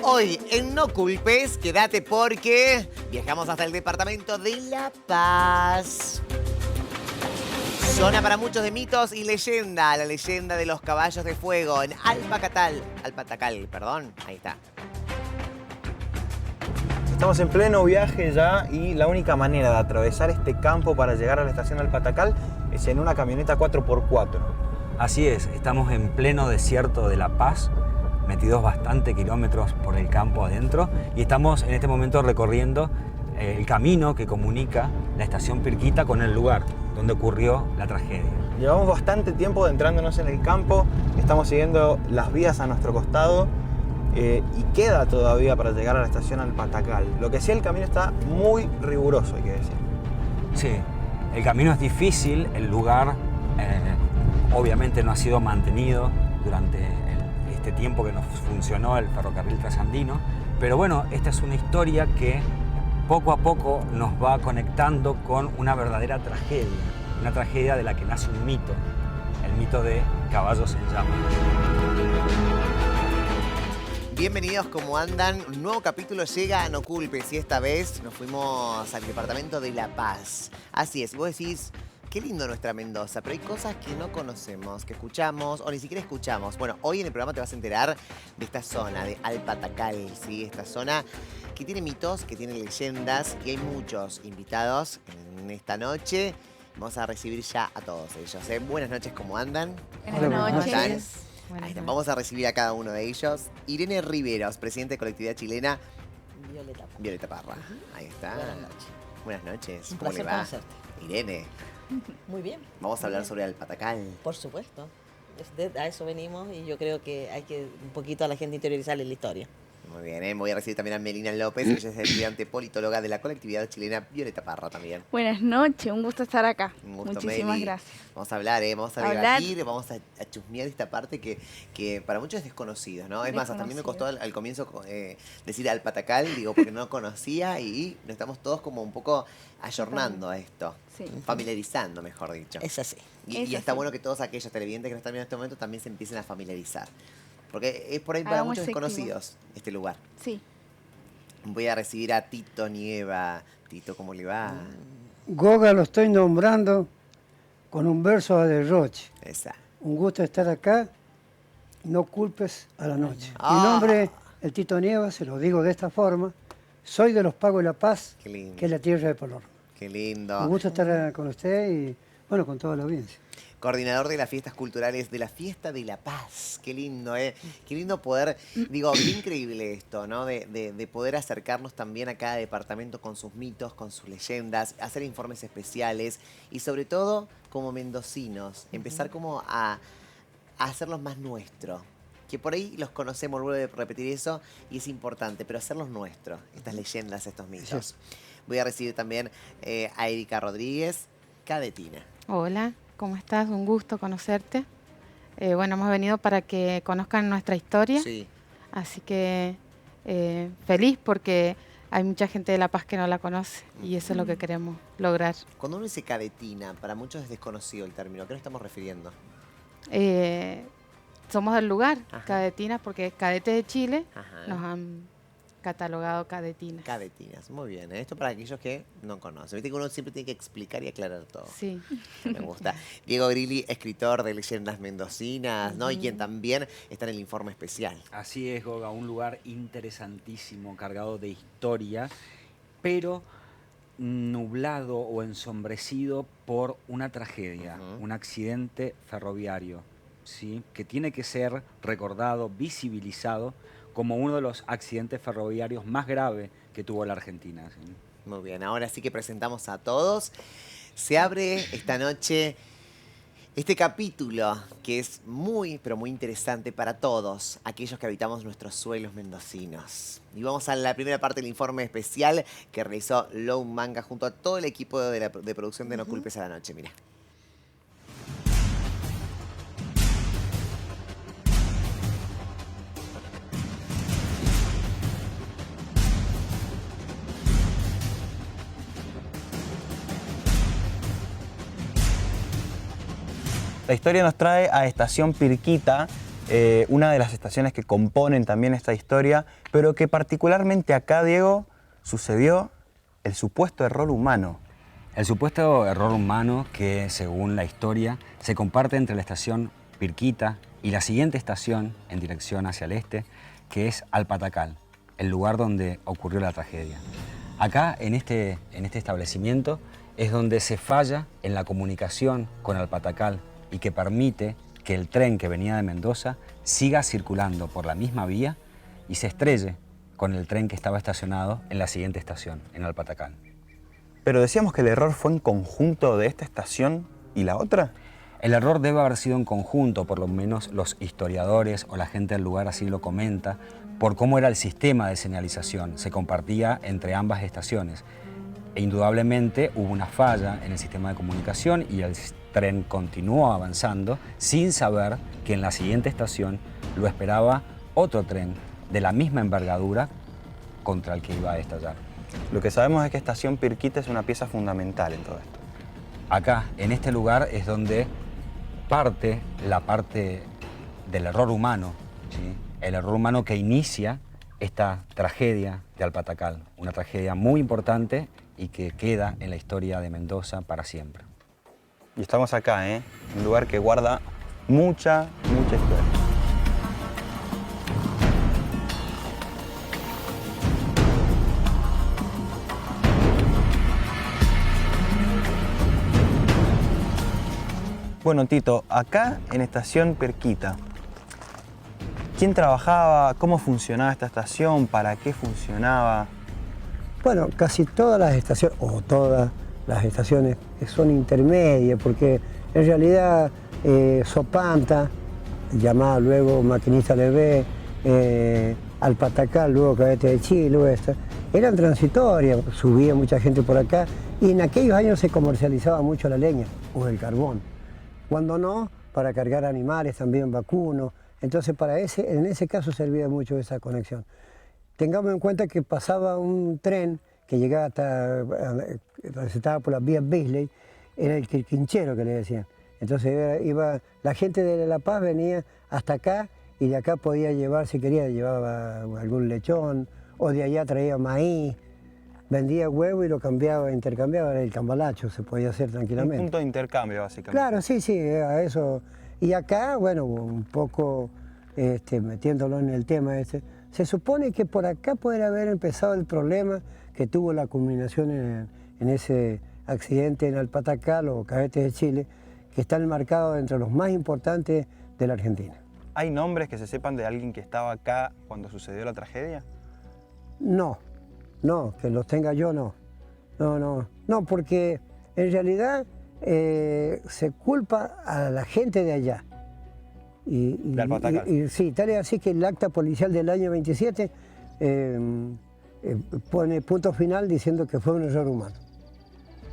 Hoy en No Culpes, quédate porque viajamos hasta el departamento de La Paz. Zona para muchos de mitos y leyenda, la leyenda de los caballos de fuego en Alpatacal, perdón, ahí está. Estamos en pleno viaje ya y la única manera de atravesar este campo para llegar a la estación Alpatacal es en una camioneta 4x4. Así es, estamos en pleno desierto de La Paz, metidos bastante kilómetros por el campo adentro y estamos en este momento recorriendo el camino que comunica la estación Pirquita con el lugar donde ocurrió la tragedia. Llevamos bastante tiempo adentrándonos en el campo, estamos siguiendo las vías a nuestro costado y queda todavía para llegar a la estación Alpatacal. Lo que sí, el camino está muy riguroso, hay que decir. Sí, el camino es difícil, el lugar obviamente no ha sido mantenido durante este tiempo que nos funcionó el ferrocarril trasandino, pero bueno, esta es una historia que poco a poco nos va conectando con una verdadera tragedia, una tragedia de la que nace un mito, el mito de Caballos en Llamas. Bienvenidos, ¿cómo andan? Un nuevo capítulo llega a No Culpes y esta vez nos fuimos al departamento de La Paz. Así es, vos decís, qué lindo nuestra Mendoza, pero hay cosas que no conocemos, que escuchamos o ni siquiera escuchamos. Bueno, hoy en el programa te vas a enterar de esta zona, de Alpatacal, ¿sí? Esta zona que tiene mitos, que tiene leyendas y hay muchos invitados en esta noche. Vamos a recibir ya a todos ellos, ¿eh? Buenas noches, ¿cómo andan? Buenas noches. Ahí está. Vamos a recibir a cada uno de ellos. Irene Riveros, presidente de Colectividad Chilena. Violeta Parra. Ahí está. Buenas noches. Buenas noches. Un ¿Cómo le placer va? conocerte. Irene, Muy bien. vamos a hablar sobre Alpatacal. Por supuesto. A eso venimos y yo creo que hay que un poquito a la gente interiorizarle la historia. Muy bien, ¿eh? Voy a recibir también a Melina López, ella es estudiante politóloga de la Colectividad Chilena. Violeta Parra también. Buenas noches, un gusto estar acá. Un gusto, Muchísimas Meli. gracias. Vamos a hablar, vamos a debatir, vamos a chusmear esta parte que para muchos es desconocido, ¿no? Es más, hasta a mí me costó al comienzo decir Alpatacal, digo, porque no conocía y nos estamos todos como un poco ayornando a esto. Sí. Familiarizando, mejor dicho. Es así. Y está bueno que todos aquellos televidentes que nos están viendo en este momento también se empiecen a familiarizar. Porque es por ahí para Hagamos muchos efectivo. desconocidos este lugar. Sí. Voy a recibir a Tito Nieva. Tito, ¿cómo le va? Goga lo estoy nombrando con un verso a Derroche. Esa. Un gusto estar acá, no culpes a la noche. Ah. Mi nombre es Tito Nieva, se lo digo de esta forma. Soy de los Pagos de La Paz, Qué lindo. que es la tierra de Polor. Qué lindo. Un gusto estar con usted y, bueno, con toda la audiencia. Coordinador de las fiestas culturales de la Fiesta de la Paz. Qué lindo, ¿eh? Qué lindo poder, digo, qué increíble esto, ¿no? De poder acercarnos también a cada departamento con sus mitos, con sus leyendas, hacer informes especiales y sobre todo, como mendocinos, empezar como a hacerlos más nuestros. Que por ahí los conocemos, vuelvo a repetir eso, y es importante, pero hacerlos nuestros, estas leyendas, estos mitos. Voy a recibir también a Erika Rodríguez, cadetina. Hola, ¿cómo estás? Un gusto conocerte. Bueno, hemos venido para que conozcan nuestra historia, Sí. así que feliz porque hay mucha gente de La Paz que no la conoce y eso es lo que queremos lograr. Cuando uno dice cadetina, para muchos es desconocido el término. ¿A qué nos estamos refiriendo? Somos del lugar, Ajá. cadetinas, porque cadetes de Chile Ajá. nos han catalogado cadetinas. Cadetinas, muy bien. ¿Eh? Esto para aquellos que no conocen. Viste que uno siempre tiene que explicar y aclarar todo. Sí. Me gusta. Diego Grilli, escritor de Leyendas Mendocinas, ¿no? Y quien también está en el informe especial. Así es, Goga, un lugar interesantísimo, cargado de historia, pero nublado o ensombrecido por una tragedia, un accidente ferroviario, ¿sí? Que tiene que ser recordado, visibilizado como uno de los accidentes ferroviarios más graves que tuvo la Argentina, ¿sí? Muy bien, ahora sí que presentamos a todos. Se abre esta noche este capítulo que es muy, pero muy interesante para todos aquellos que habitamos nuestros suelos mendocinos. Y vamos a la primera parte del informe especial que realizó Lou Manga junto a todo el equipo de producción de No Culpes a la Noche. Mira. La historia nos trae a Estación Pirquita, una de las estaciones que componen también esta historia, pero que particularmente acá, Diego, sucedió el supuesto error humano. El supuesto error humano que, según la historia, se comparte entre la estación Pirquita y la siguiente estación en dirección hacia el este, que es Alpatacal, el lugar donde ocurrió la tragedia. Acá, en este establecimiento, es donde se falla en la comunicación con Alpatacal y que permite que el tren que venía de Mendoza siga circulando por la misma vía y se estrelle con el tren que estaba estacionado en la siguiente estación, en Alpatacal. Pero decíamos que el error fue en conjunto de esta estación y la otra. El error debe haber sido en conjunto, por lo menos los historiadores o la gente del lugar así lo comenta, por cómo era el sistema de señalización, se compartía entre ambas estaciones. E indudablemente hubo una falla en el sistema de comunicación y el tren continuó avanzando sin saber que en la siguiente estación lo esperaba otro tren de la misma envergadura contra el que iba a estallar. Lo que sabemos es que Estación Pirquita es una pieza fundamental en todo esto. Acá, en este lugar, es donde la parte del error humano, ¿sí? El error humano que inicia esta tragedia de Alpatacal, una tragedia muy importante y que queda en la historia de Mendoza para siempre. Y estamos acá, en un lugar que guarda mucha historia. Bueno, Tito, acá en Estación Pirquita, ¿quién trabajaba? ¿Cómo funcionaba esta estación? ¿Para qué funcionaba? Bueno, casi todas las estaciones, o todas las estaciones que son intermedias, porque en realidad Sopanta, llamada luego Maquinista Levé, Alpatacal, luego Cadete de Chile, luego esta, eran transitorias, subía mucha gente por acá, y en aquellos años se comercializaba mucho la leña o el carbón. Cuando no, para cargar animales, también vacunos. Entonces, en ese caso servía mucho esa conexión. Tengamos en cuenta que pasaba un tren que llegaba hasta, transitaba por las vías Beasley, era el quinchero que le decían. Entonces la gente de La Paz venía hasta acá y de acá podía llevar, si quería, llevaba algún lechón, o de allá traía maíz, vendía huevo y lo cambiaba, intercambiaba, el cambalacho, se podía hacer tranquilamente. Un punto de intercambio, básicamente. Claro, sí, a eso. Y acá, bueno, un poco metiéndolo en el tema se supone que por acá podría haber empezado el problema que tuvo la culminación en ese accidente en Alpatacal o Cadete de Chile, que está enmarcado entre los más importantes de la Argentina. ¿Hay nombres que se sepan de alguien que estaba acá cuando sucedió la tragedia? No, que los tenga yo no. No, porque en realidad se culpa a la gente de allá. De Alpatacal. Sí, tal es así que el acta policial del año 27 pone punto final diciendo que fue un error humano.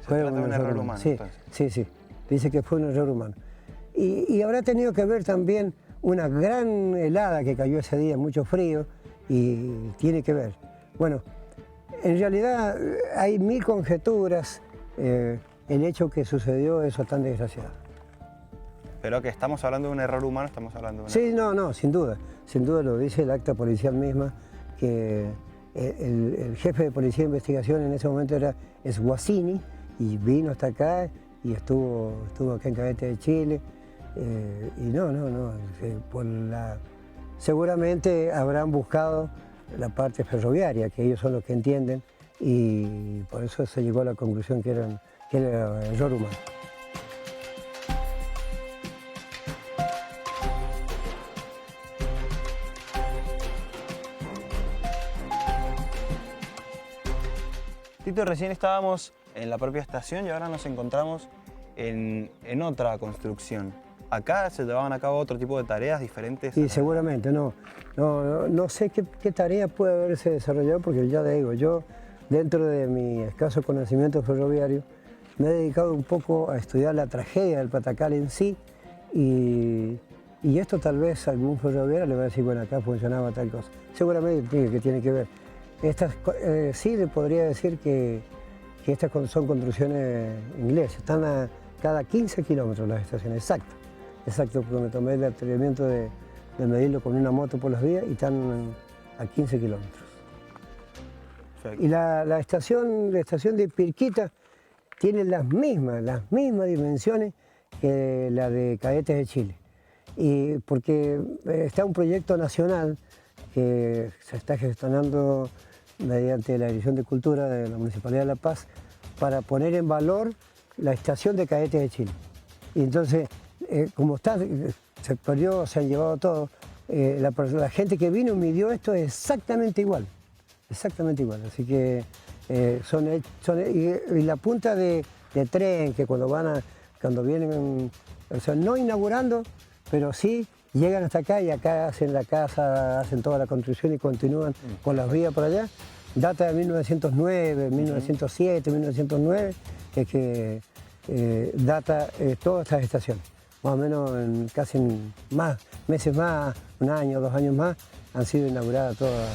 Fue un error humano, sí, entonces. sí, dice que fue un error humano. Y habrá tenido que ver también una gran helada que cayó ese día, mucho frío, y tiene que ver. Bueno, en realidad hay mil conjeturas el hecho que sucedió eso tan desgraciado. Pero que estamos hablando de un error humano, estamos hablando de un Sí, no, sin duda lo dice el acta policial misma, que el jefe de policía de investigación en ese momento es Guasini, y vino hasta acá y estuvo acá en Cadete de Chile, y seguramente habrán buscado la parte ferroviaria, que ellos son los que entienden, y por eso se llegó a la conclusión que era error humano. Tito, recién estábamos en la propia estación y ahora nos encontramos en otra construcción. Acá se llevaban a cabo otro tipo de tareas diferentes. Sí, seguramente, no sé qué tarea puede haberse desarrollado, porque ya te digo, yo dentro de mi escaso conocimiento ferroviario me he dedicado un poco a estudiar la tragedia del Patacal en sí, y esto tal vez algún ferroviario le va a decir, bueno, acá funcionaba tal cosa. Seguramente tiene que ver. Sí le podría decir que estas son construcciones inglesas, están a cada 15 kilómetros las estaciones, exacto, porque me tomé el atrevimiento de de medirlo con una moto por las vías y están a 15 kilómetros. Perfecto. Y la estación de Pirquita tiene las mismas dimensiones que la de Cadetes de Chile. Y porque está un proyecto nacional que se está gestionando mediante la Dirección de Cultura de la Municipalidad de La Paz para poner en valor la estación de Cadetes de Chile. Y entonces, como está, se perdió, se han llevado todo, la gente que vino midió esto exactamente igual. Exactamente igual, así que y la punta de tren que cuando vienen, o sea, no inaugurando, pero sí llegan hasta acá y acá hacen la casa, hacen toda la construcción y continúan con las vías por allá, data de 1909, 1907, 1909, es que data todas estas estaciones, más o menos más meses más, un año, 2 años más, han sido inauguradas todas.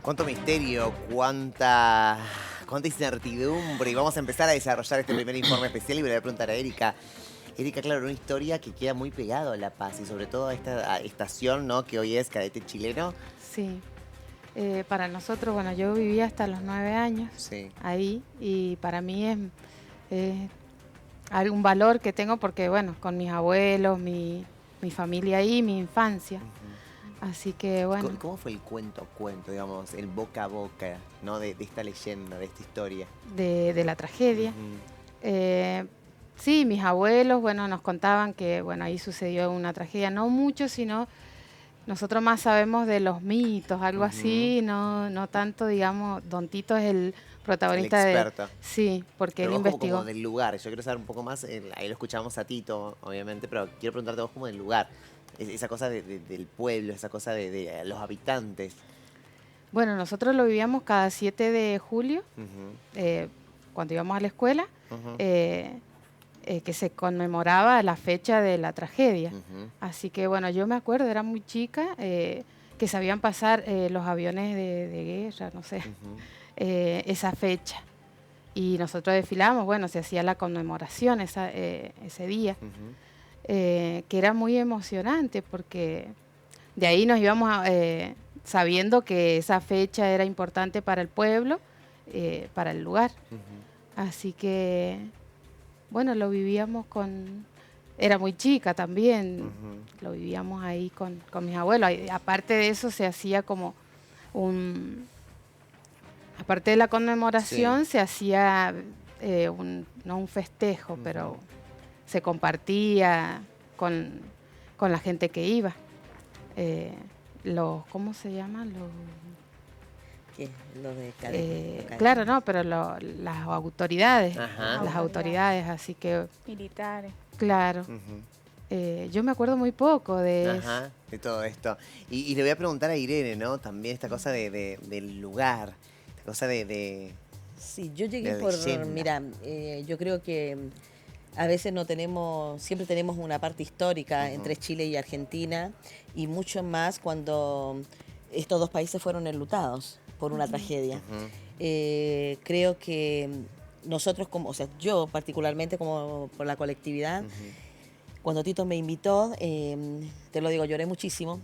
Cuánto misterio, cuánta incertidumbre. Y vamos a empezar a desarrollar este primer informe especial y le voy a preguntar a Erika. Erika, claro, una historia que queda muy pegado a La Paz y sobre todo a esta estación, ¿no?, que hoy es Cadete Chileno. Sí. Para nosotros, bueno, yo vivía hasta los 9 años Sí. ahí y para mí es algún valor que tengo porque, bueno, con mis abuelos, mi familia ahí, mi infancia. Así que, bueno. ¿Cómo fue el cuento, digamos, el boca a boca, ¿no?, de esta leyenda, de esta historia? De la tragedia. Sí, mis abuelos, bueno, nos contaban que, bueno, ahí sucedió una tragedia, no mucho, sino nosotros más sabemos de los mitos, algo así, no tanto, digamos, Don Tito es el protagonista el experto. Sí, porque Pero él vos investigó. como del lugar, yo quiero saber un poco más, ahí lo escuchamos a Tito, obviamente, pero quiero preguntarte vos como del lugar, esa cosa del pueblo, esa cosa de los habitantes. Bueno, nosotros lo vivíamos cada 7 de julio, cuando íbamos a la escuela, que se conmemoraba la fecha de la tragedia. Así que, bueno, yo me acuerdo, era muy chica, que sabían pasar los aviones de guerra, no sé, esa fecha. Y nosotros desfilábamos, bueno, se hacía la conmemoración ese día, que era muy emocionante porque de ahí nos íbamos sabiendo que esa fecha era importante para el pueblo, para el lugar. Así que, bueno, lo vivíamos era muy chica también, lo vivíamos ahí con mis abuelos. Aparte de eso se hacía como aparte de la conmemoración, se hacía no un festejo, pero se compartía con la gente que iba. ¿Cómo se llaman? ¿Qué? Lo de cadete. Claro, no, pero las autoridades, Ajá. las autoridades, así que, Militares. claro. Yo me acuerdo muy poco de eso. Ajá, de todo esto. Y le voy a preguntar a Irene, ¿no? También esta cosa del lugar, esta cosa de Sí, yo llegué de por, leyenda. mira, yo creo que a veces siempre tenemos una parte histórica entre Chile y Argentina y mucho más cuando estos dos países fueron enlutados por una tragedia. Creo que nosotros, yo particularmente como por la colectividad, cuando Tito me invitó, te lo digo, lloré muchísimo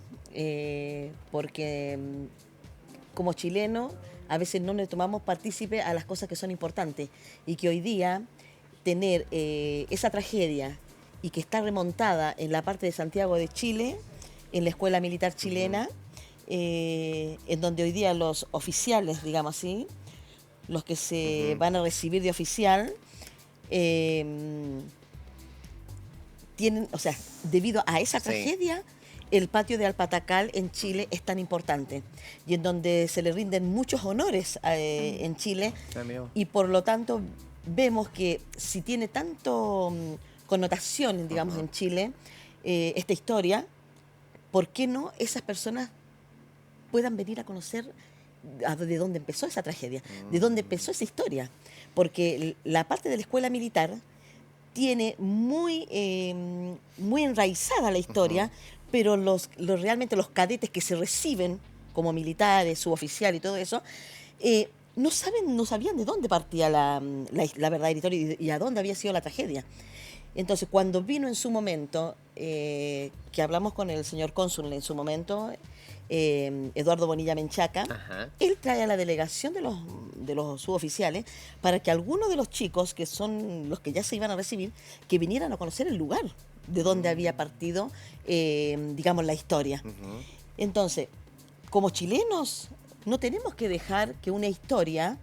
porque como chileno a veces no le tomamos partícipe a las cosas que son importantes y que hoy día tener esa tragedia y que está remontada en la parte de Santiago de Chile, en la Escuela Militar Chilena, en donde hoy día los oficiales, digamos así, los que se van a recibir de oficial, tienen, o sea, debido a esa tragedia, el patio de Alpatacal en Chile es tan importante y en donde se le rinden muchos honores en Chile y por lo tanto vemos que si tiene tanto connotación, digamos, en Chile, esta historia, ¿por qué no esas personas puedan venir a conocer de dónde empezó esa tragedia, de dónde empezó esa historia? Porque la parte de la escuela militar tiene muy enraizada la historia, pero realmente los cadetes que se reciben como militares, suboficial y todo eso, no sabían de dónde partía la verdadera historia y a dónde había sido la tragedia. Entonces, cuando vino en su momento, que hablamos con el señor cónsul en su momento, Eduardo Bonilla Menchaca, él trae a la delegación de los suboficiales para que algunos de los chicos, que son los que ya se iban a recibir, que vinieran a conocer el lugar de donde había partido, digamos, la historia. Entonces, como chilenos, no tenemos que dejar que una historia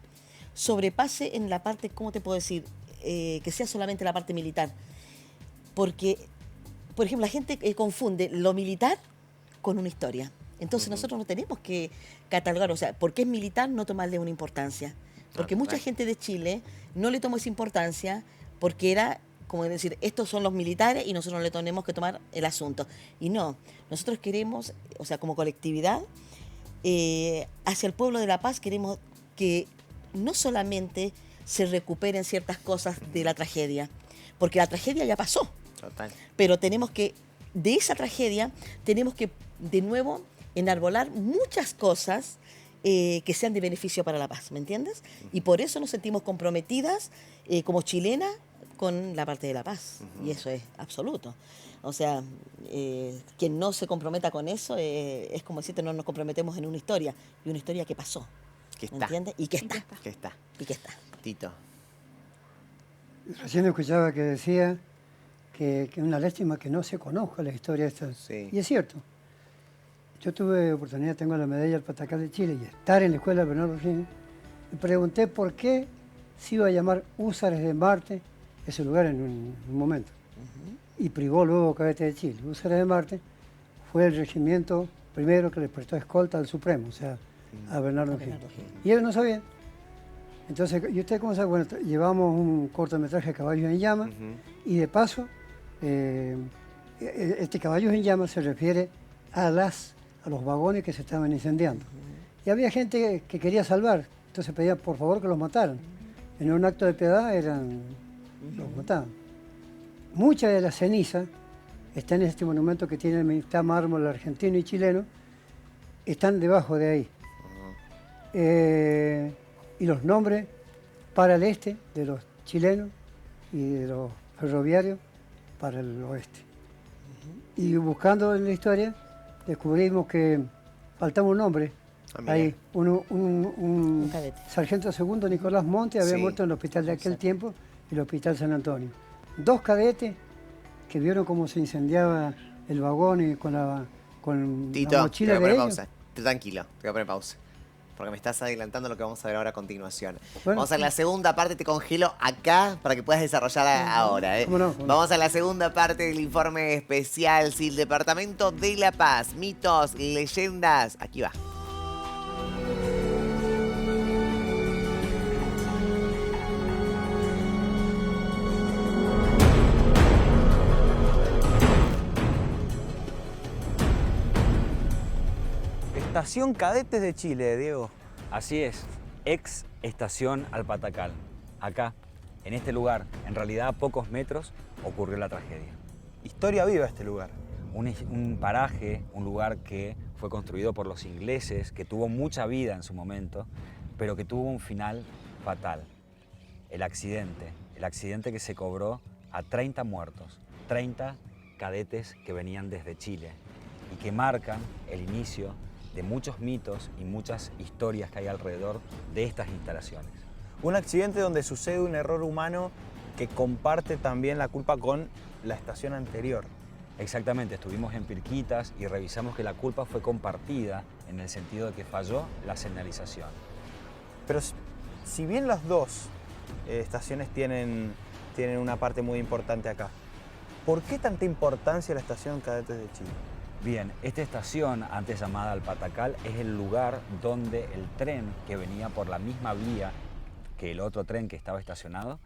sobrepase en la parte, ¿cómo te puedo decir? Que sea solamente la parte militar. Porque, por ejemplo, la gente confunde lo militar con una historia. Entonces nosotros no tenemos que catalogar, o sea, porque es militar no tomarle una importancia. Porque mucha gente de Chile no le tomó esa importancia porque era, como decir, estos son los militares y nosotros no le tenemos que tomar el asunto. Y no, nosotros queremos, o sea, como colectividad, hacia el pueblo de La Paz queremos que no solamente se recuperen ciertas cosas de la tragedia, porque la tragedia ya pasó. Total. Pero tenemos que, de esa tragedia, tenemos que de nuevo enarbolar muchas cosas que sean de beneficio para La Paz, ¿me entiendes? Y por eso nos sentimos comprometidas como chilenas con la parte de La Paz. Y eso es absoluto. O sea, quien no se comprometa con eso es como decirte, no nos comprometemos en una historia. Y una historia que pasó. Que ¿Me está. entiendes? Y que está. Que está. Y que está. Tito. Recién escuchaba que decía que una lástima que no se conozca la historia esta. Sí. Y es cierto. Yo tuve oportunidad, tengo la medalla del Patacal de Chile y estar en la escuela Bernardo O'Higgins. Me pregunté por qué se iba a llamar Húsares de Marte ese lugar en un momento. Y privó luego Cadete de Chile. Húsares de Marte fue el regimiento primero que le prestó escolta al Supremo, o sea, a Bernardo O'Higgins. Y ellos no sabían. Entonces, ¿y usted cómo sabe? Bueno, llevamos un cortometraje Caballos en Llamas y de paso, este Caballos en Llamas se refiere a los vagones que se estaban incendiando. Y había gente que quería salvar, entonces pedían por favor que los mataran. En un acto de piedad los mataban. Mucha de la ceniza está en este monumento que tiene el militar mármol argentino y chileno, están debajo de ahí. Y los nombres para el este de los chilenos y de los ferroviarios para el oeste. Y buscando en la historia, descubrimos que faltaba un nombre. Ahí, un sargento segundo, Nicolás Monte, había muerto en el hospital de aquel tiempo, el Hospital San Antonio. 2 cadetes que vieron cómo se incendiaba el vagón y con la mochila de ellos. Pausa. Tranquilo, te voy a poner pausa. Porque me estás adelantando lo que vamos a ver ahora a continuación. Bueno, vamos a la segunda parte, te congelo acá para que puedas desarrollar ahora. ¿Cómo no? Vamos a la segunda parte del informe especial, sí, el Departamento de La Paz, mitos, leyendas. Aquí va. Estación Cadetes de Chile, Diego. Así es, ex estación Alpatacal. Acá, en este lugar, en realidad a pocos metros, ocurrió la tragedia. Historia viva este lugar. Un paraje, un lugar que fue construido por los ingleses, que tuvo mucha vida en su momento, pero que tuvo un final fatal. El accidente que se cobró a 30 muertos, 30 cadetes que venían desde Chile y que marcan el inicio de muchos mitos y muchas historias que hay alrededor de estas instalaciones. Un accidente donde sucede un error humano que comparte también la culpa con la estación anterior. Exactamente, estuvimos en Pirquitas y revisamos que la culpa fue compartida en el sentido de que falló la señalización. Pero si bien las dos estaciones tienen una parte muy importante acá, ¿por qué tanta importancia la estación Cadetes de Chile? Bien, esta estación, antes llamada Alpatacal, es el lugar donde el tren que venía por la misma vía que el otro tren que estaba estacionado,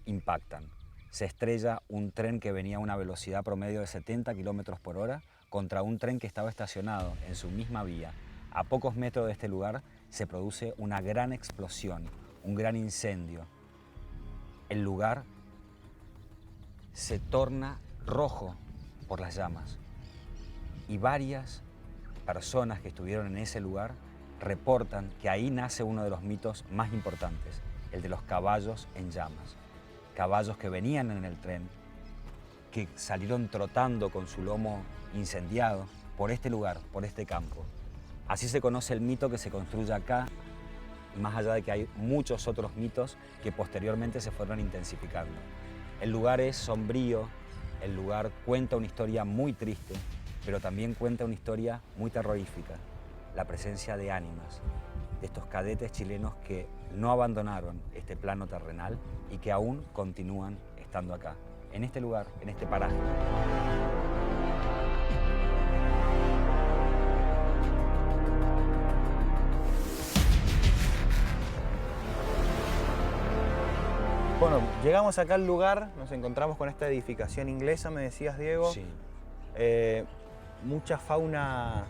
impactan. Se estrella un tren que venía a una velocidad promedio de 70 kilómetros por hora contra un tren que estaba estacionado en su misma vía. A pocos metros de este lugar se produce una gran explosión, un gran incendio. El lugar se torna rojo por las llamas. Y varias personas que estuvieron en ese lugar reportan que ahí nace uno de los mitos más importantes, el de los caballos en llamas. Caballos que venían en el tren, que salieron trotando con su lomo incendiado por este lugar, por este campo. Así se conoce el mito que se construye acá, más allá de que hay muchos otros mitos que posteriormente se fueron intensificando. El lugar es sombrío, el lugar cuenta una historia muy triste, pero también cuenta una historia muy terrorífica, la presencia de ánimas, de estos cadetes chilenos que no abandonaron este plano terrenal y que aún continúan estando acá, en este lugar, en este paraje. Bueno, llegamos acá al lugar, nos encontramos con esta edificación inglesa, me decías, Diego. Sí. Mucha fauna,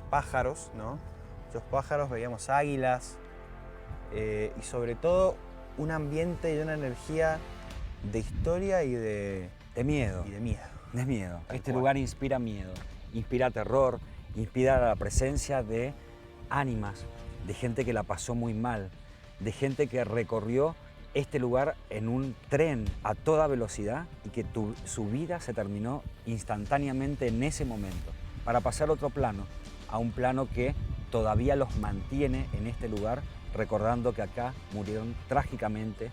pájaros, ¿no? Muchos pájaros, veíamos águilas y sobre todo un ambiente y una energía de historia y de miedo. Y de miedo. De miedo. Tal Este cual. lugar inspira miedo, inspira terror, inspira la presencia de ánimas, de gente que la pasó muy mal, de gente que recorrió este lugar en un tren a toda velocidad y que su vida se terminó instantáneamente en ese momento, para pasar a otro plano, a un plano que todavía los mantiene en este lugar, recordando que acá murieron trágicamente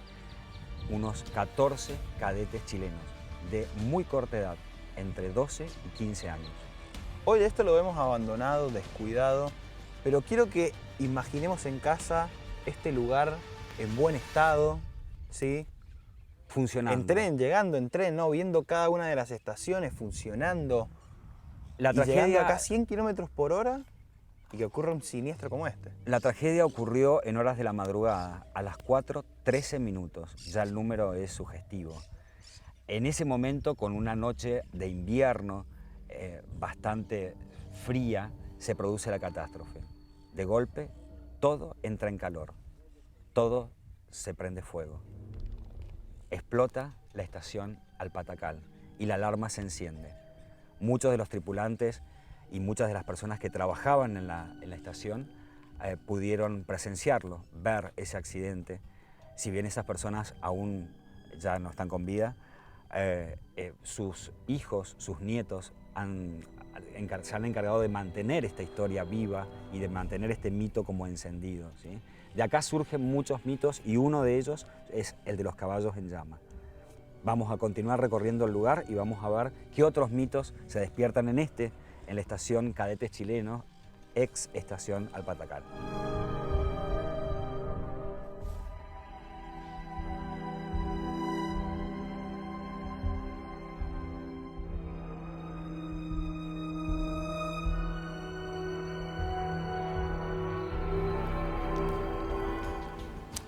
unos 14 cadetes chilenos de muy corta edad, entre 12 y 15 años. Hoy esto lo vemos abandonado, descuidado, pero quiero que imaginemos en casa este lugar en buen estado, ¿sí? Funcionando. En tren, llegando en tren, ¿no? Viendo cada una de las estaciones funcionando. La Y llegando tragedia, acá a 100 kilómetros por hora y que ocurra un siniestro como este. la tragedia ocurrió en horas de la madrugada, a las 4:13 minutos. Ya el número es sugestivo. En ese momento, con una noche de invierno bastante fría, se produce la catástrofe. De golpe, todo entra en calor, todo se prende fuego. Explota la estación Alpatacal y la alarma se enciende. Muchos de los tripulantes y muchas de las personas que trabajaban en la estación pudieron presenciarlo, ver ese accidente. Si bien esas personas aún ya no están con vida, sus hijos, sus nietos se han encargado de mantener esta historia viva y de mantener este mito como encendido, ¿sí? De acá surgen muchos mitos y uno de ellos es el de los caballos en llama. Vamos a continuar recorriendo el lugar y vamos a ver qué otros mitos se despiertan en la estación Cadetes Chilenos, ex estación Alpatacal.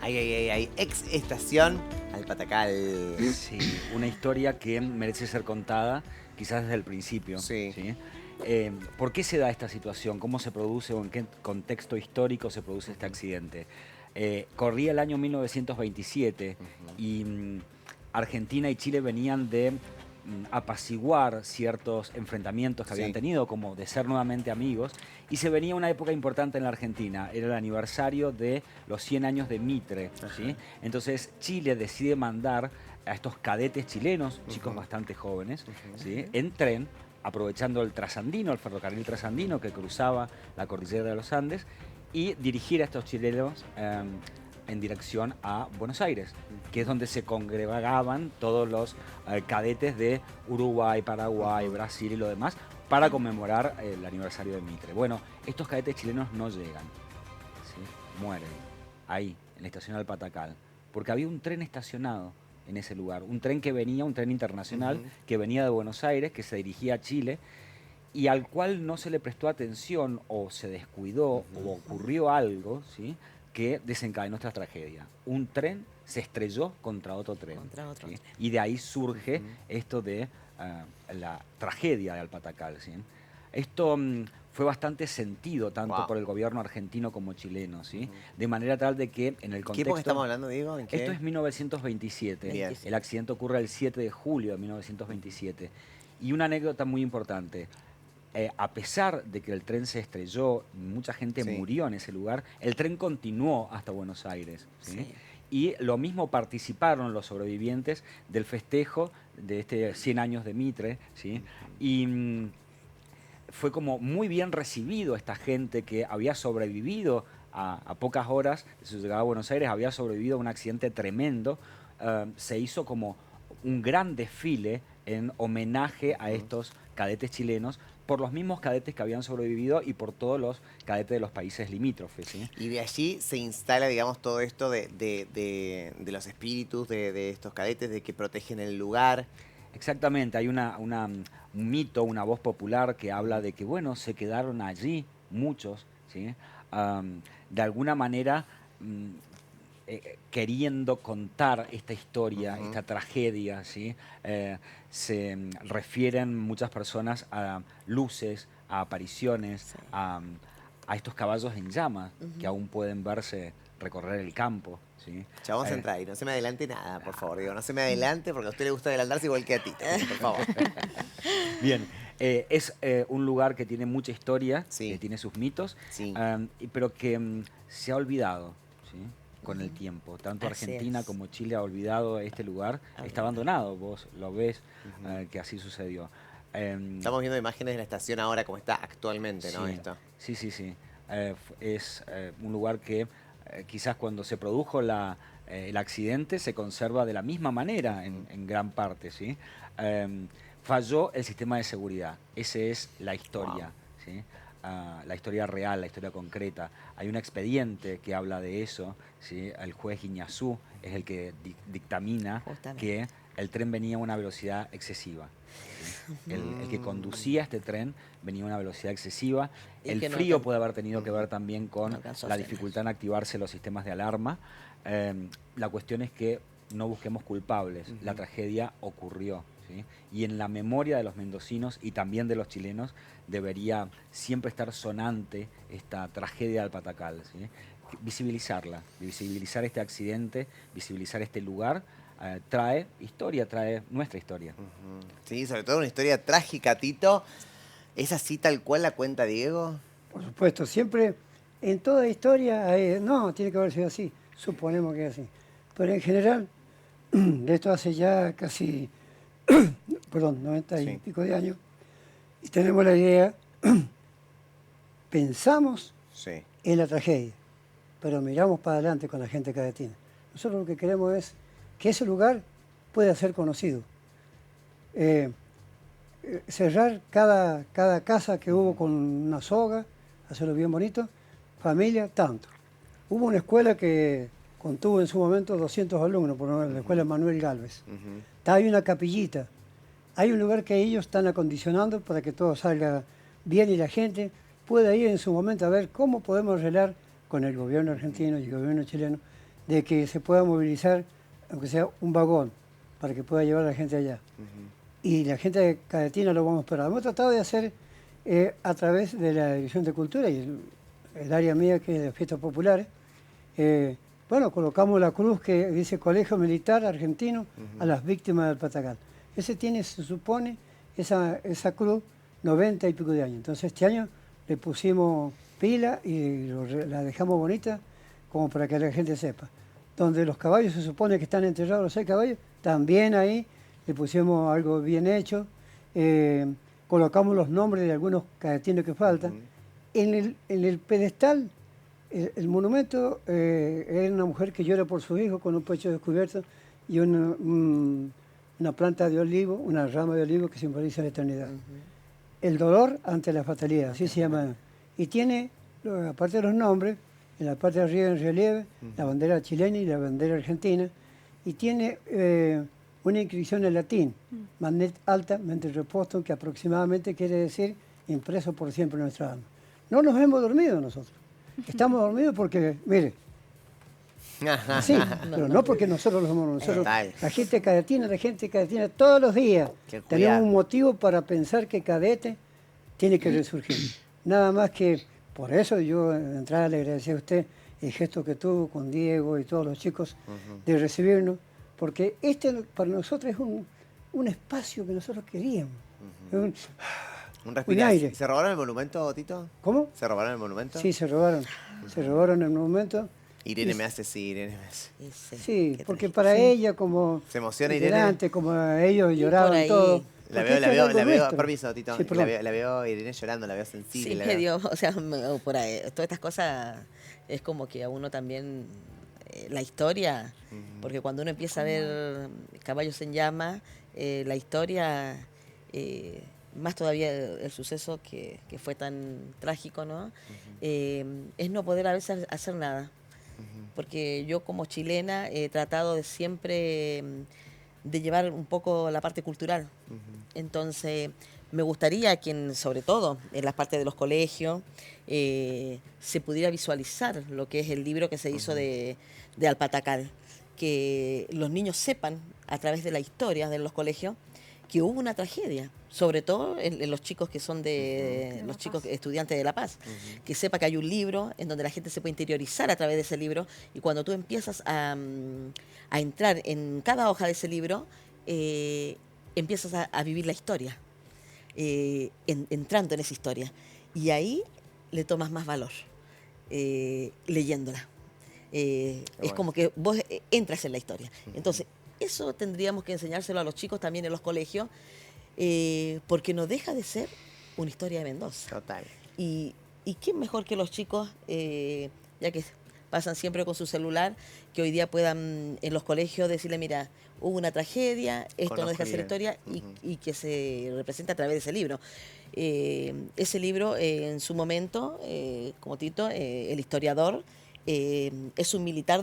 Ay, ex estación Alpatacal. Sí, una historia que merece ser contada quizás desde el principio. Sí. ¿Sí? ¿Por qué se da esta situación? ¿Cómo se produce o en qué contexto histórico se produce este accidente? Corría el año 1927 y Argentina y Chile venían de apaciguar ciertos enfrentamientos que habían tenido, como de ser nuevamente amigos, y se venía una época importante en la Argentina, era el aniversario de los 100 años de Mitre, ¿sí? Entonces Chile decide mandar a estos cadetes chilenos, chicos bastante jóvenes, ¿sí? En tren, aprovechando el trasandino, el ferrocarril trasandino que cruzaba la cordillera de los Andes, y dirigir a estos chilenos en dirección a Buenos Aires, que es donde se congregaban todos los cadetes de Uruguay, Paraguay, Brasil y lo demás, para conmemorar el aniversario de Mitre. Bueno, estos cadetes chilenos no llegan, ¿sí? Mueren ahí, en la estación Alpatacal, porque había un tren estacionado en ese lugar, un tren que venía, un tren internacional, que venía de Buenos Aires, que se dirigía a Chile, y al cual no se le prestó atención o se descuidó o ocurrió algo, ¿sí?, que desencadenó esta tragedia. Un tren se estrelló contra otro tren. ¿Sí? Y de ahí surge esto de la tragedia de Alpatacal, ¿sí? Esto fue bastante sentido tanto Wow. por el gobierno argentino como chileno, ¿sí? De manera tal de que en el ¿Qué época contexto... estamos hablando, Diego? ¿En qué? Esto es 1927. Bien. El accidente ocurre el 7 de julio de 1927. Y una anécdota muy importante. A pesar de que el tren se estrelló, mucha gente Sí. murió en ese lugar, el tren continuó hasta Buenos Aires, ¿sí? Sí. Y lo mismo participaron los sobrevivientes del festejo de este 100 años de Mitre, ¿sí? Y fue como muy bien recibido esta gente que había sobrevivido a pocas horas de su llegada a Buenos Aires, había sobrevivido a un accidente tremendo. Se hizo como un gran desfile en homenaje a estos cadetes chilenos por los mismos cadetes que habían sobrevivido y por todos los cadetes de los países limítrofes, ¿sí? Y de allí se instala, digamos, todo esto de los espíritus de estos cadetes, de que protegen el lugar. Exactamente, hay un mito, una voz popular que habla de que, bueno, se quedaron allí muchos, ¿sí? De alguna manera queriendo contar esta historia, esta tragedia, ¿sí? Se refieren muchas personas a luces, a apariciones, a estos caballos en llamas que aún pueden verse recorrer el campo, ¿sí? Ya vamos a entrar ahí, no se me adelante nada, por favor, Diego, no se me adelante porque a usted le gusta adelantarse igual que a ti, también, por favor. Bien, es un lugar que tiene mucha historia, Sí. que tiene sus mitos, Sí. pero que se ha olvidado, ¿sí? Con el tiempo. Tanto Así Argentina es. como Chile ha olvidado este lugar. Está abandonado, vos lo ves que así sucedió. Estamos viendo imágenes de la estación ahora como está actualmente, ¿no? Sí, Esto. sí, sí, sí. Es un lugar que quizás cuando se produjo el accidente se conserva de la misma manera en gran parte, ¿sí? Falló el sistema de seguridad. Esa es la historia, ¿sí? La historia real, la historia concreta. Hay un expediente que habla de eso, ¿sí? El juez Iñazú es el que dictamina Justamente. que el tren venía a una velocidad excesiva. ¿Sí? El que conducía este tren venía a una velocidad excesiva. Y El que no frío alcan- puede haber tenido que ver también con no alcanzó a la frenar. dificultad en activarse los sistemas de alarma. La cuestión es que no busquemos culpables. La tragedia ocurrió, ¿sí? Y en la memoria de los mendocinos y también de los chilenos debería siempre estar sonante esta tragedia del Patacal, ¿sí? Visibilizarla, visibilizar este accidente, visibilizar este lugar, trae historia, trae nuestra historia. Sí, sobre todo una historia trágica, Tito. ¿Es así tal cual la cuenta Diego? Por supuesto, siempre en toda historia no, tiene que haber sido así, suponemos que es así. Pero en general, de esto hace ya casi, perdón, 90 y Sí. pico de años, y tenemos la idea, pensamos Sí. en la tragedia, pero miramos para adelante con la gente cadetina. Nosotros lo que queremos es que ese lugar pueda ser conocido. Cerrar cada casa que hubo con una soga, hacerlo bien bonito, familia, tanto. Hubo una escuela que contuvo en su momento 200 alumnos, por lo menos, la escuela Manuel Gálvez. Hay una capillita, hay un lugar que ellos están acondicionando para que todo salga bien y la gente pueda ir en su momento a ver cómo podemos arreglar con el gobierno argentino y el gobierno chileno de que se pueda movilizar, aunque sea un vagón, para que pueda llevar a la gente allá. Y la gente de cadetina lo vamos a esperar. Hemos tratado de hacer a través de la Dirección de Cultura y el área mía, que es de fiestas populares. Bueno, colocamos la cruz que dice Colegio Militar Argentino a las víctimas del Patacal. Ese tiene, se supone, esa cruz 90 y pico de años. Entonces este año le pusimos pila y la dejamos bonita como para que la gente sepa. Donde los caballos se supone que están enterrados, los 6 caballos, también ahí le pusimos algo bien hecho. Colocamos los nombres de algunos cadetinos que faltan. En el pedestal, el monumento, era una mujer que llora por su hijo con un pecho descubierto y una planta de olivo, una rama de olivo que simboliza la eternidad. El dolor ante la fatalidad, así se llama. Y tiene, aparte de los nombres, en la parte de arriba en relieve, la bandera chilena y la bandera argentina, y tiene una inscripción en latín, Magnet Alta Mente Repostum, que aproximadamente quiere decir impreso por siempre en nuestra alma. No nos hemos dormido nosotros. Estamos dormidos porque, mire, sí, pero no porque nosotros los hemos nosotros. La gente cadetina, todos los días Qué tenemos cuidado. un motivo para pensar que Cadete tiene que resurgir. Nada más que por eso yo de entrada le agradecí a usted el gesto que tuvo con Diego y todos los chicos de recibirnos, porque este para nosotros es un espacio que nosotros queríamos. Un respirar. aire. ¿Se robaron el monumento, Tito? ¿Cómo? ¿Se robaron el monumento? Sí, se robaron el monumento. Irene me hace, sí, Irene me hace. Sí, qué porque triste. para ella, como ¿Se emociona Irene? delante, como ellos por lloraban ahí. todo. La porque veo, esto la es veo, algo la veo, nuestro. permiso, Tito. Sí, la, perdón. la veo a Irene llorando, la veo sensible. Sí, la me veo- dio, o sea, por ahí, todas estas cosas es como que a uno también, la historia, porque cuando uno empieza a ver Caballos en Llamas, la historia, más todavía el suceso que fue tan trágico, ¿no? Es no poder a veces hacer nada. Porque yo como chilena he tratado de siempre de llevar un poco la parte cultural. Entonces, me gustaría que, sobre todo en las partes de los colegios, se pudiera visualizar lo que es el libro que se hizo de Alpatacal. Que los niños sepan, a través de la historia de los colegios, que hubo una tragedia, sobre todo en los chicos que son los chicos estudiantes de La Paz, que sepa que hay un libro en donde la gente se puede interiorizar a través de ese libro, y cuando tú empiezas a entrar en cada hoja de ese libro, empiezas a vivir la historia, entrando en esa historia, y ahí le tomas más valor, leyéndola. Es como que vos entras en la historia. Entonces, eso tendríamos que enseñárselo a los chicos también en los colegios, porque no deja de ser una historia de Mendoza. Total. Y quién mejor que los chicos, ya que pasan siempre con su celular, que hoy día puedan en los colegios decirle, mira, hubo una tragedia, esto no deja de ser historia, y que se represente a través de ese libro. Ese libro, en su momento, como Tito, el historiador, es un militar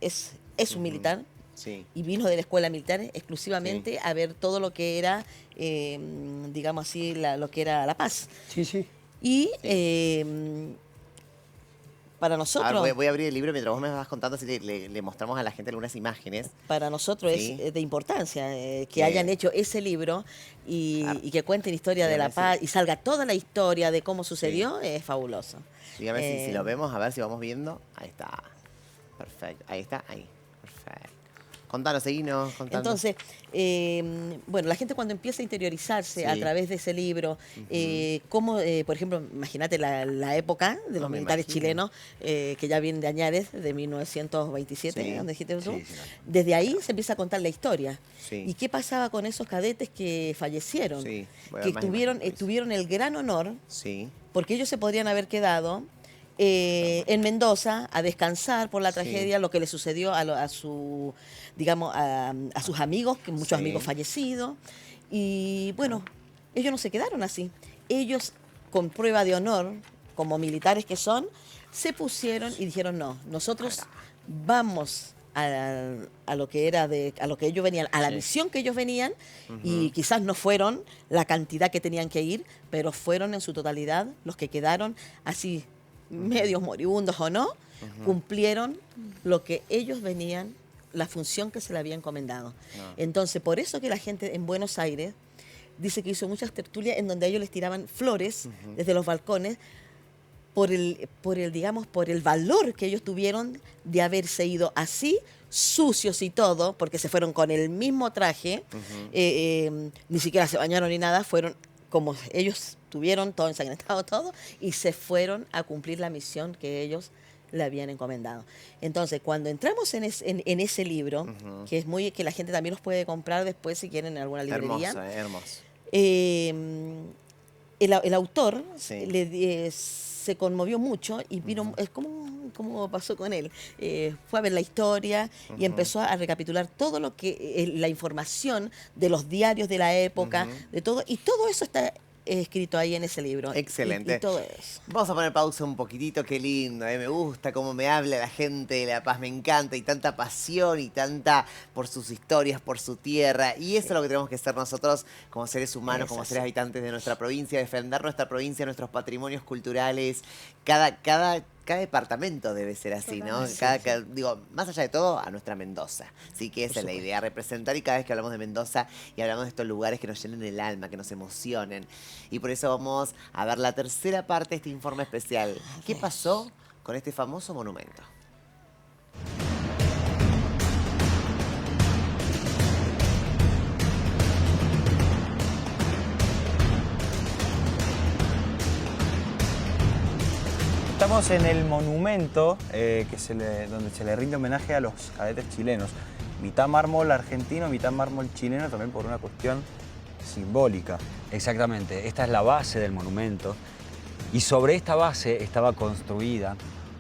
es un militar. Sí. Y vino de la escuela militar exclusivamente a ver todo lo que era, digamos así, lo que era La Paz. Sí, sí. Y para nosotros, Voy a abrir el libro mientras vos me vas contando, así le mostramos a la gente algunas imágenes. para nosotros Sí. es de importancia que Que- hayan hecho ese libro y, Claro. y que cuenten historia de La Dígame Paz y salga toda la historia de cómo sucedió, es fabuloso. Dígame si lo vemos, a ver si vamos viendo. Ahí está. Perfecto. Ahí está, ahí. Perfecto. Contanos, seguinos contando. Entonces, bueno, la gente cuando empieza a interiorizarse a Sí. través de ese libro, cómo, por ejemplo, imagínate la época de los No me militares imagino. chilenos, que ya vienen de Añares, de 1927, Sí. donde dijiste tú. Sí, sí, no. Desde ahí se empieza a contar la historia. Sí. ¿Y qué pasaba con esos cadetes que fallecieron? Sí, voy a Que más tuvieron, imágenes. tuvieron el gran honor, Sí. porque ellos se podrían haber quedado en Mendoza a descansar por la Sí. tragedia, lo que le sucedió a su, digamos, a sus amigos, que muchos Sí. amigos fallecidos. Y bueno, ellos no se quedaron así. Ellos, con prueba de honor, como militares que son, se pusieron y dijeron, no, nosotros vamos a lo que era a lo que ellos venían, a la misión que ellos venían, y quizás no fueron la cantidad que tenían que ir, pero fueron en su totalidad los que quedaron así, medios moribundos o no, cumplieron lo que ellos venían, la función que se le había encomendado. Entonces, por eso que la gente en Buenos Aires dice que hizo muchas tertulias en donde a ellos les tiraban flores desde los balcones por digamos, por el valor que ellos tuvieron de haberse ido así, sucios y todo, porque se fueron con el mismo traje, ni siquiera se bañaron ni nada, fueron como ellos tuvieron todo ensangrentado, todo, y se fueron a cumplir la misión que ellos le habían encomendado. Entonces, cuando entramos en ese libro, que es que la gente también los puede comprar después si quieren en alguna librería. Hermoso, hermoso. El autor Sí. se conmovió mucho y vino, es como pasó con él. Fue a ver la historia y empezó a recapitular todo lo que, la información de los diarios de la época, de todo, y todo eso está escrito ahí en ese libro. Excelente. Y todo eso. Vamos a poner pausa un poquitito, qué lindo, me gusta cómo me habla la gente de La Paz, me encanta, y tanta pasión y tanta por sus historias, por su tierra, y eso es lo que tenemos que hacer nosotros como seres humanos, como seres habitantes de nuestra provincia, defender nuestra provincia, nuestros patrimonios culturales, cada cada departamento debe ser así, ¿no? Totalmente. Digo, más allá de todo, a nuestra Mendoza. Sí que esa es la idea, representar, y cada vez que hablamos de Mendoza y hablamos de estos lugares que nos llenen el alma, que nos emocionen. Y por eso vamos a ver la tercera parte de este informe especial. ¿Qué pasó con este famoso monumento? Estamos en el monumento donde se le rinde homenaje a los cadetes chilenos. Mitad mármol argentino, mitad mármol chileno, también por una cuestión simbólica. Exactamente, esta es la base del monumento y sobre esta base estaba construida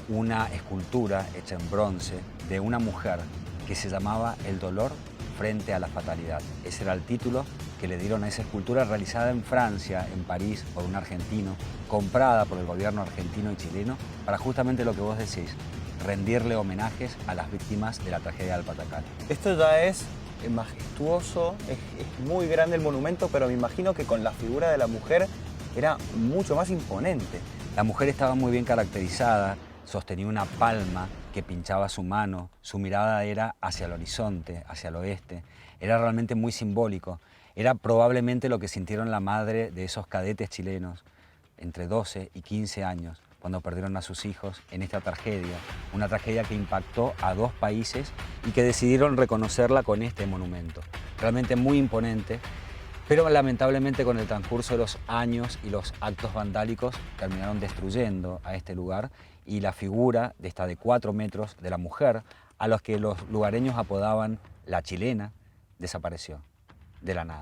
una escultura hecha en bronce de una mujer que se llamaba El dolor frente a la fatalidad. Ese era el título que le dieron a esa escultura realizada en Francia, en París, por un argentino, comprada por el gobierno argentino y chileno para justamente lo que vos decís, rendirle homenajes a las víctimas de la tragedia del Patacal. Esto ya es majestuoso, es muy grande el monumento, pero me imagino que con la figura de la mujer era mucho más imponente. La mujer estaba muy bien caracterizada, sostenía una palma que pinchaba su mano, su mirada era hacia el horizonte, hacia el oeste, era realmente muy simbólico. Era probablemente lo que sintieron la madre de esos cadetes chilenos, entre 12 y 15 años, cuando perdieron a sus hijos en esta tragedia, una tragedia que impactó a 2 países y que decidieron reconocerla con este monumento. Realmente muy imponente, pero lamentablemente con el transcurso de los años y los actos vandálicos terminaron destruyendo a este lugar y la figura de esta de 4 metros de la mujer, a los que los lugareños apodaban la chilena, desapareció de la nada.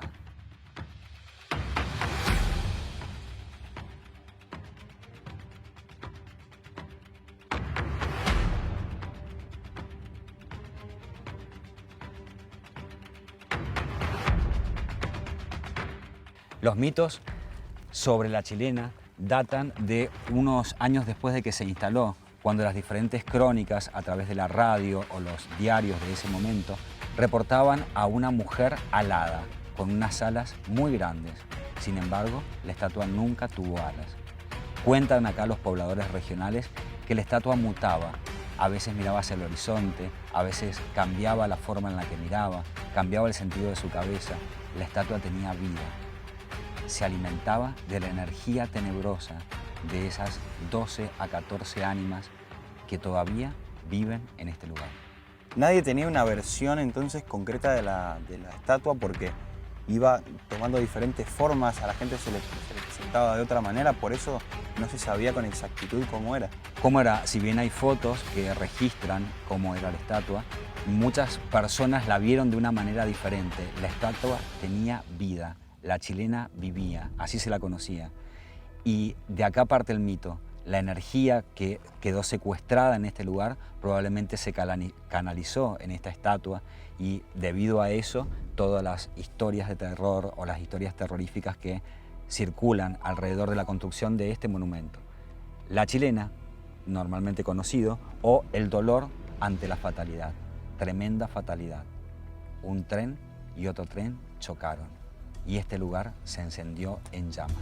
Los mitos sobre la chilena datan de unos años después de que se instaló, cuando las diferentes crónicas a través de la radio o los diarios de ese momento reportaban a una mujer alada, con unas alas muy grandes. Sin embargo, la estatua nunca tuvo alas. Cuentan acá los pobladores regionales que la estatua mutaba. A veces miraba hacia el horizonte, a veces cambiaba la forma en la que miraba, cambiaba el sentido de su cabeza. La estatua tenía vida. Se alimentaba de la energía tenebrosa de esas 12 a 14 ánimas que todavía viven en este lugar. Nadie tenía una versión entonces concreta de la estatua porque iba tomando diferentes formas, a la gente se le presentaba de otra manera, por eso no se sabía con exactitud cómo era. ¿Cómo era? Si bien hay fotos que registran cómo era la estatua, muchas personas la vieron de una manera diferente. La estatua tenía vida, la chilena vivía, así se la conocía. Y de acá parte el mito. La energía que quedó secuestrada en este lugar probablemente se canalizó en esta estatua y debido a eso todas las historias de terror o las historias terroríficas que circulan alrededor de la construcción de este monumento. La chilena, normalmente conocido, o el dolor ante la fatalidad. Tremenda fatalidad. Un tren y otro tren chocaron y este lugar se encendió en llamas.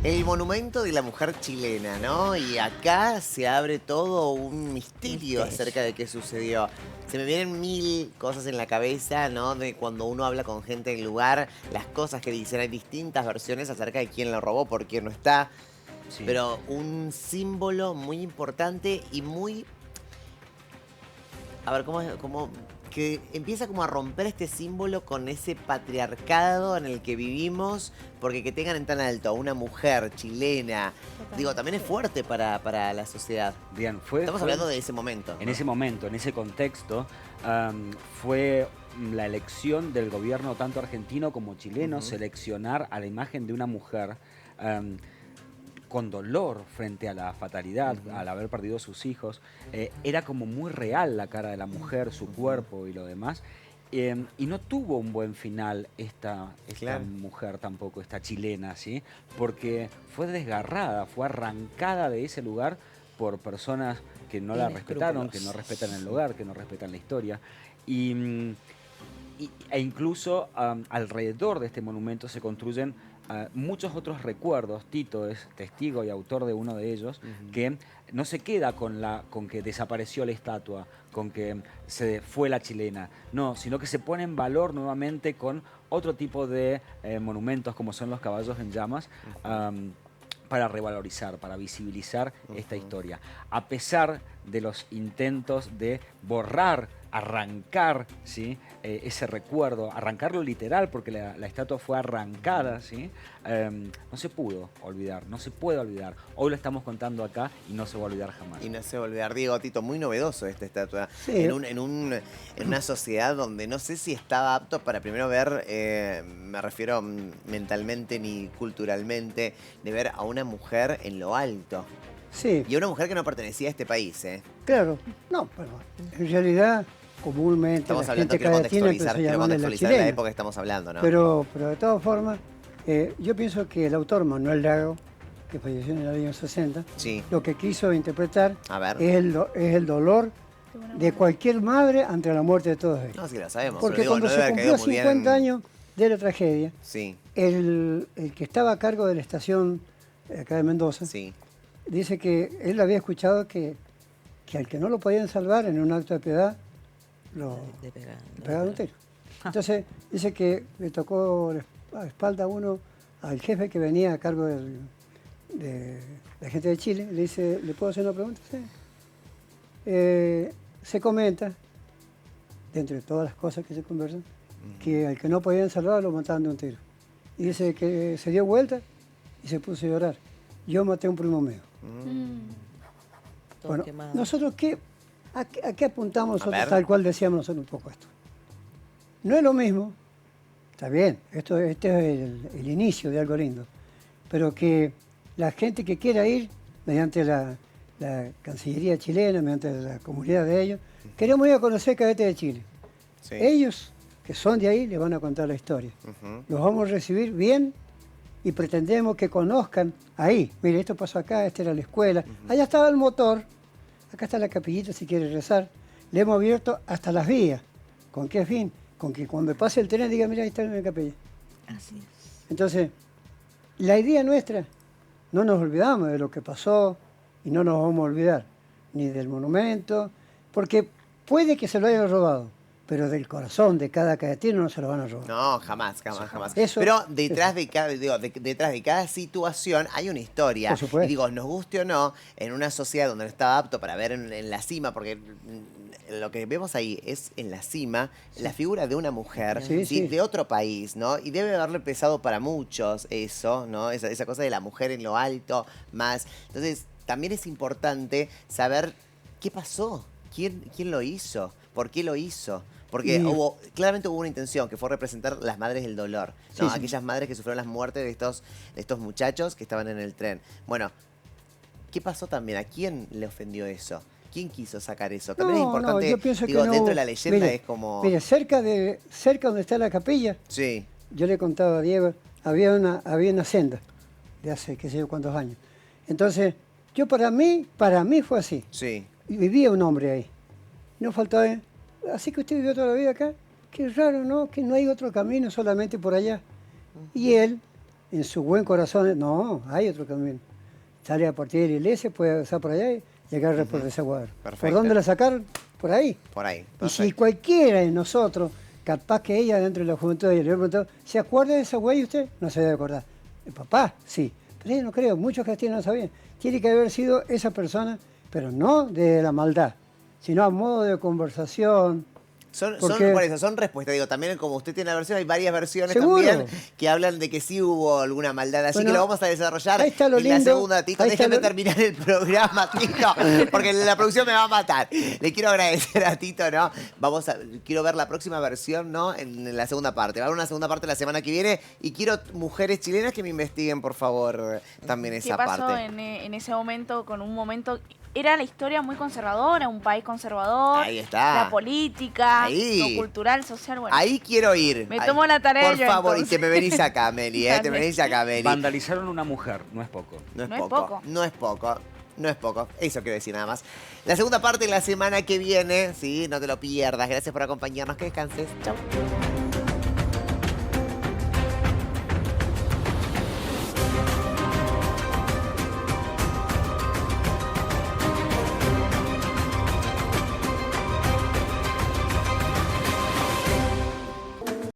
El monumento de la mujer chilena, ¿no? Y acá se abre todo un misterio acerca de qué sucedió. Se me vienen 1000 cosas en la cabeza, ¿no? De cuando uno habla con gente del lugar, las cosas que dicen. Hay distintas versiones acerca de quién lo robó, por quién no está. Sí. Pero un símbolo muy importante y muy... A ver, ¿cómo que empieza como a romper este símbolo con ese patriarcado en el que vivimos, porque que tengan en tan alto a una mujer chilena, digo, también es fuerte para la sociedad. Bien, Estamos hablando de ese momento. En ese momento, en ese contexto, fue la elección del gobierno tanto argentino como chileno seleccionar a la imagen de una mujer con dolor frente a la fatalidad, al haber perdido sus hijos. Era como muy real la cara de la mujer, su cuerpo y lo demás. Y no tuvo un buen final esta mujer tampoco, esta chilena, ¿sí? Porque fue desgarrada, fue arrancada de ese lugar por personas que no la respetaron, que no Inescrupulosos. respetan el lugar, que no respetan la historia. E incluso alrededor de este monumento se construyen muchos otros recuerdos. Tito es testigo y autor de uno de ellos, que no se queda con que desapareció la estatua, con que se fue la chilena, no, sino que se pone en valor nuevamente con otro tipo de monumentos como son los caballos en llamas, para revalorizar, para visibilizar esta historia. A pesar de los intentos de borrar, arrancar, ¿sí? Ese recuerdo, arrancarlo literal, porque la estatua fue arrancada, ¿sí? No se pudo olvidar, no se puede olvidar. Hoy lo estamos contando acá y no se va a olvidar jamás. Y no se va a olvidar, Diego, Tito, muy novedoso esta estatua. Sí. En una sociedad donde no sé si estaba apto para primero ver, me refiero mentalmente ni culturalmente, de ver a una mujer en lo alto. Sí, Y a una mujer que no pertenecía a este país, ¿eh? claro. No, pero en realidad, comúnmente Estamos la hablando, gente quiero cadatina empezó a contextualizar llamarle la de la chilena. época que estamos hablando, ¿no? Pero de todas formas, yo pienso que el autor Manuel Lago, que falleció en el año 60, Sí. lo que quiso interpretar A ver. es el dolor de cualquier madre ante la muerte de todos ellos. No, sí lo sabemos. Porque pero digo, cuando no se debe haber cumplió caído muy 50 bien. años de la tragedia, Sí, el que estaba a cargo de la estación acá de Mendoza, sí. dice que él había escuchado que al que no lo podían salvar en un acto de piedad, lo Le pegaban, le pegaban un tiro. Entonces dice que le tocó la espalda a uno, al jefe que venía a cargo de la gente de Chile, le dice, ¿le puedo hacer una pregunta? Sí. Se comenta, dentro de todas las cosas que se conversan, que al que no podían salvar lo mataban de un tiro. Y dice que se dio vuelta y se puso a llorar. Yo maté a un primo mío. todo Bueno, quemado. nosotros ¿a qué apuntamos A nosotros, ver. tal cual decíamos nosotros un poco esto? No es lo mismo, está bien, este es el inicio de algo lindo, pero que la gente que quiera ir, mediante la Cancillería chilena, mediante la comunidad de ellos, queremos ir a conocer Cadetes de Chile. Sí. Ellos, que son de ahí, les van a contar la historia. Ujú. Los vamos a recibir bien y pretendemos que conozcan ahí. Mire, esto pasó acá, esta era la escuela, allá estaba el motor, acá está la capillita si quiere rezar. Le hemos abierto hasta las vías. ¿Con qué fin? Con que cuando pase el tren diga, mira, ahí está la capilla. Así es. Entonces, la idea nuestra, no nos olvidamos de lo que pasó y no nos vamos a olvidar ni del monumento, porque puede que se lo hayan robado, pero del corazón de cada cadetino no se lo van a robar. No, jamás, jamás, jamás. Eso- Pero detrás de cada, detrás de cada situación hay una historia. Por supuesto. Y digo, nos guste o no, en una sociedad donde no estaba apto para ver en la cima, porque lo que vemos ahí es en la cima la figura de una mujer, Sí, ¿sí? sí. De otro país, ¿no? Y debe haberle pesado para muchos eso, ¿no? Esa cosa de la mujer en lo alto, más. Entonces, también es importante saber qué pasó, quién lo hizo, por qué lo hizo. Porque Y- claramente hubo una intención, que fue representar las madres del dolor, ¿no? Sí, sí. Aquellas madres que sufrieron las muertes de estos muchachos que estaban en el tren. Bueno, ¿qué pasó también? ¿A quién le ofendió eso? ¿Quién quiso sacar eso? También es importante, yo pienso digo, que no. dentro de la leyenda Mire, es como... Mire, cerca donde está la capilla, Sí, yo le contaba a Diego, había una senda de hace qué sé yo cuántos años. Entonces, para mí fue así. sí. Y vivía un hombre ahí. No faltaba. Así que usted vivió toda la vida acá. Qué raro, ¿no? Que no hay otro camino solamente por allá. Y él, en su buen corazón, no, hay otro camino. Sale a partir de la iglesia, puede pasar por allá y llegar por Desaguadero. ¿Por Perfecto. dónde la sacaron? Por ahí. Por ahí. Y si Perfecto. cualquiera de nosotros, capaz que ella dentro de la juventud de ella, le hubiera preguntado, ¿se acuerda de esa güey usted? No se debe acordar. El papá, sí. Pero yo no creo, muchos castellanos no sabían. Tiene que haber sido esa persona, pero no de la maldad, sino a modo de conversación. Son Porque- por eso, son respuestas. Digo, también como usted tiene la versión, hay varias versiones ¿Seguro? también que hablan de que sí hubo alguna maldad. Así Bueno, que lo vamos a desarrollar ahí está lo en la lindo, segunda, Tito. ahí está Déjeme lo- terminar el programa, Tito, porque la producción me va a matar. Le quiero agradecer a Tito, ¿no? Quiero ver la próxima versión, ¿no? En la segunda parte. Va a haber una segunda parte la semana que viene y quiero mujeres chilenas que me investiguen, por favor, también ¿Qué esa pasó parte. en ese momento con un momento? Era la historia muy conservadora, un país conservador. Ahí está. La política, Ahí. lo cultural, social, bueno. Ahí quiero ir. Me Ahí. tomo la tarea Por yo, favor, y entonces. te me venís acá, Meli, ¿eh? Te me Dale. venís acá, Meli. Vandalizaron una mujer, no es poco. No es No es poco. poco. No es poco. No es poco, eso quiero decir nada más. La segunda parte la semana que viene, ¿sí? No te lo pierdas. Gracias por acompañarnos, que descanses. Chau.